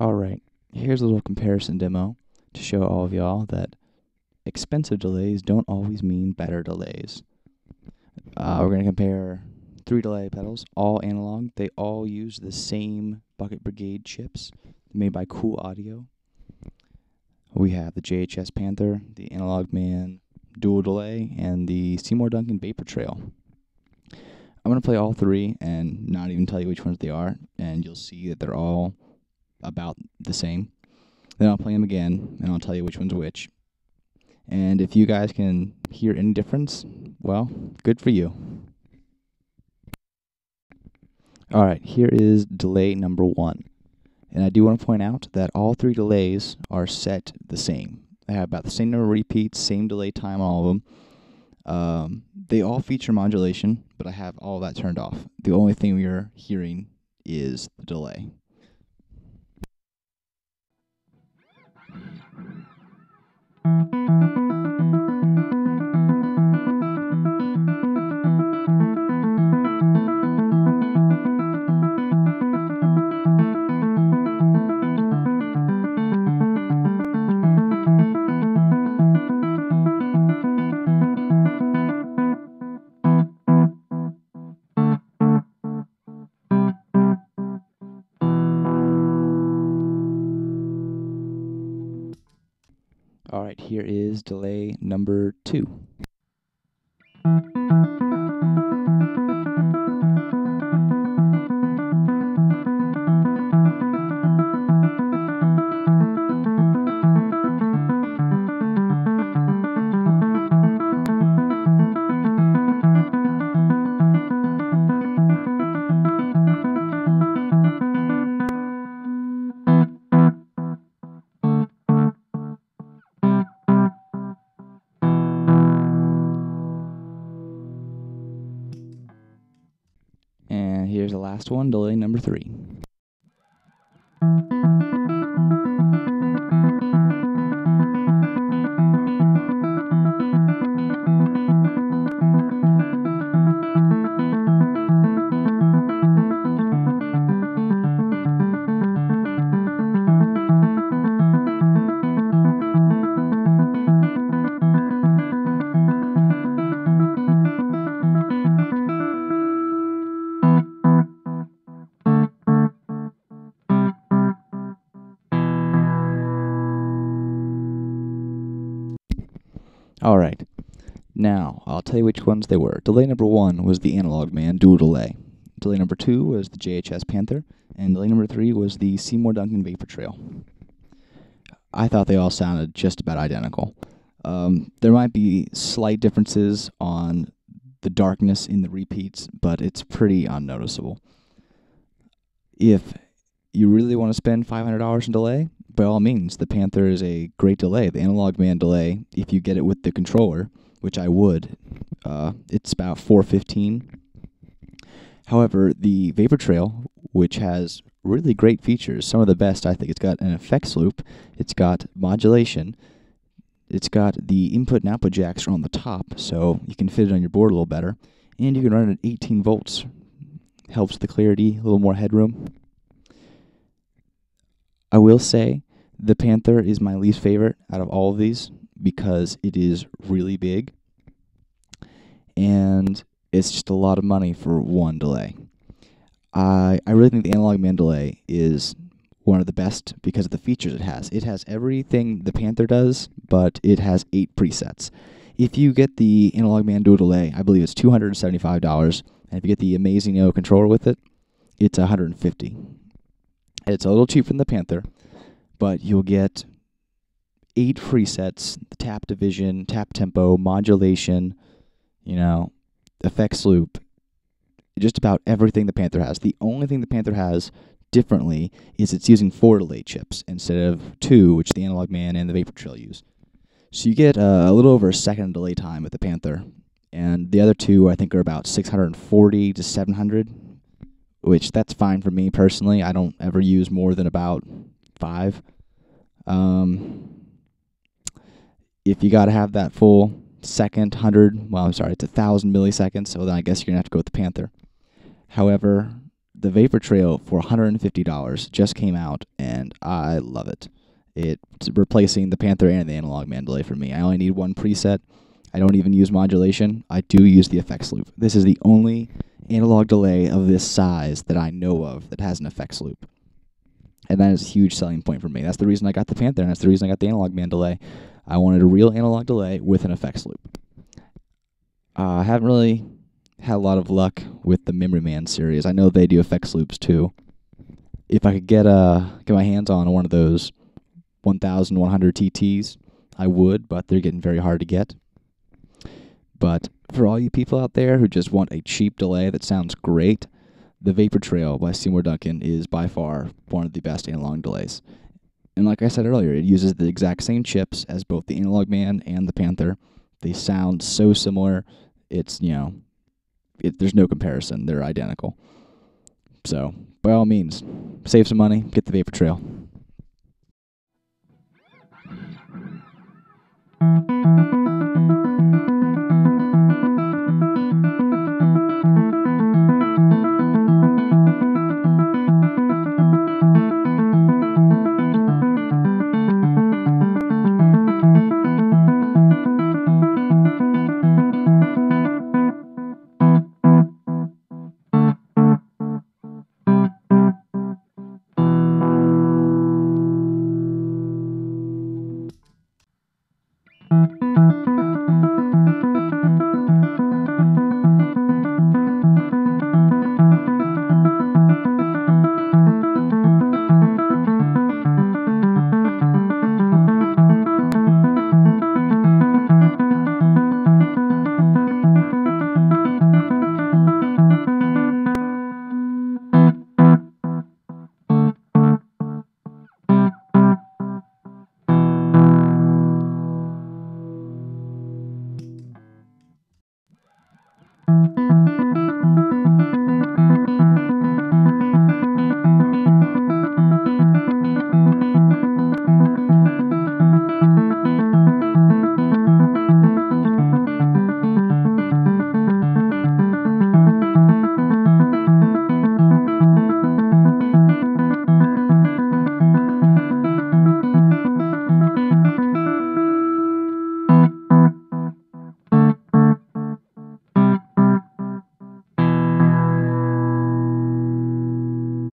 Alright, here's a little comparison demo to show all of y'all that expensive delays don't always mean better delays. We're going to compare 3 delay pedals, all analog. They all use the same Bucket Brigade chips made by Cool Audio. We have the JHS Panther, the ARDX20 dual delay, and the Seymour Duncan Vapor Trail. I'm going to play all 3 and not even tell you which ones they are, and you'll see that they're all about the same. Then I'll play them again, and I'll tell you which one's which. And if you guys can hear any difference, well, good for you. Alright, here is delay number 1. And I do want to point out that all 3 delays are set the same. They have about the same number of repeats, same delay time, all of them. They all feature modulation, but I have all of that turned off. The only thing we are hearing is the delay. Alright, here is delay number 2. And here's the last one, delay number 3. Alright, now I'll tell you which ones they were. Delay number 1 was the ARDX20 dual delay. Delay number 2 was the JHS Panther, and delay number 3 was the Seymour Duncan Vapor Trail. I thought they all sounded just about identical. There might be slight differences on the darkness in the repeats, but it's pretty unnoticeable. If you really want to spend $500 in delay, by all means, the Panther is a great delay. The ARDX20 delay, if you get it with the controller, which I would, it's about $415. However, the Vapor Trail, which has really great features, some of the best, I think. It's got an effects loop, it's got modulation, it's got the input and output jacks are on the top, so you can fit it on your board a little better, and you can run it at 18 volts. Helps the clarity, a little more headroom. I will say the Panther is my least favorite out of all of these because it is really big and it's just a lot of money for one delay. I really think the ARDX20 delay is one of the best because of the features it has. It has everything the Panther does, but it has 8 presets. If you get the ARDX20 dual delay, I believe it's $275, and if you get the Amazing controller with it, it's $150. It's a little cheaper than the Panther, but you'll get 8 presets, the tap division, tap tempo, modulation, effects loop, just about everything the Panther has. The only thing the Panther has differently is it's using 4 delay chips instead of 2, which the ARDX20 and the Vapor Trail use. So you get a little over a second delay time with the Panther, and the other 2 I think are about 640 to 700. Which that's fine for me personally. I don't ever use more than about 5. If you got to have that full second, 100, well, I'm sorry, it's 1,000 milliseconds, so then I guess you're going to have to go with the Panther. However, the Vapor Trail for $150 just came out, and I love it. It's replacing the Panther and the analog man delay for me. I only need one preset. I don't even use modulation. I do use the effects loop. This is the only analog delay of this size that I know of that has an effects loop. And that is a huge selling point for me. That's the reason I got the Panther, and that's the reason I got the analog man delay. I wanted a real analog delay with an effects loop. I haven't really had a lot of luck with the Memory Man series. I know they do effects loops too. If I could get my hands on one of those 1100 TTs, I would, but they're getting very hard to get. But for all you people out there who just want a cheap delay that sounds great, the Vapor Trail by Seymour Duncan is by far one of the best analog delays. And like I said earlier, it uses the exact same chips as both the Analog Man and the Panther. They sound so similar. It's, there's no comparison. They're identical. So, by all means, save some money, get the Vapor Trail.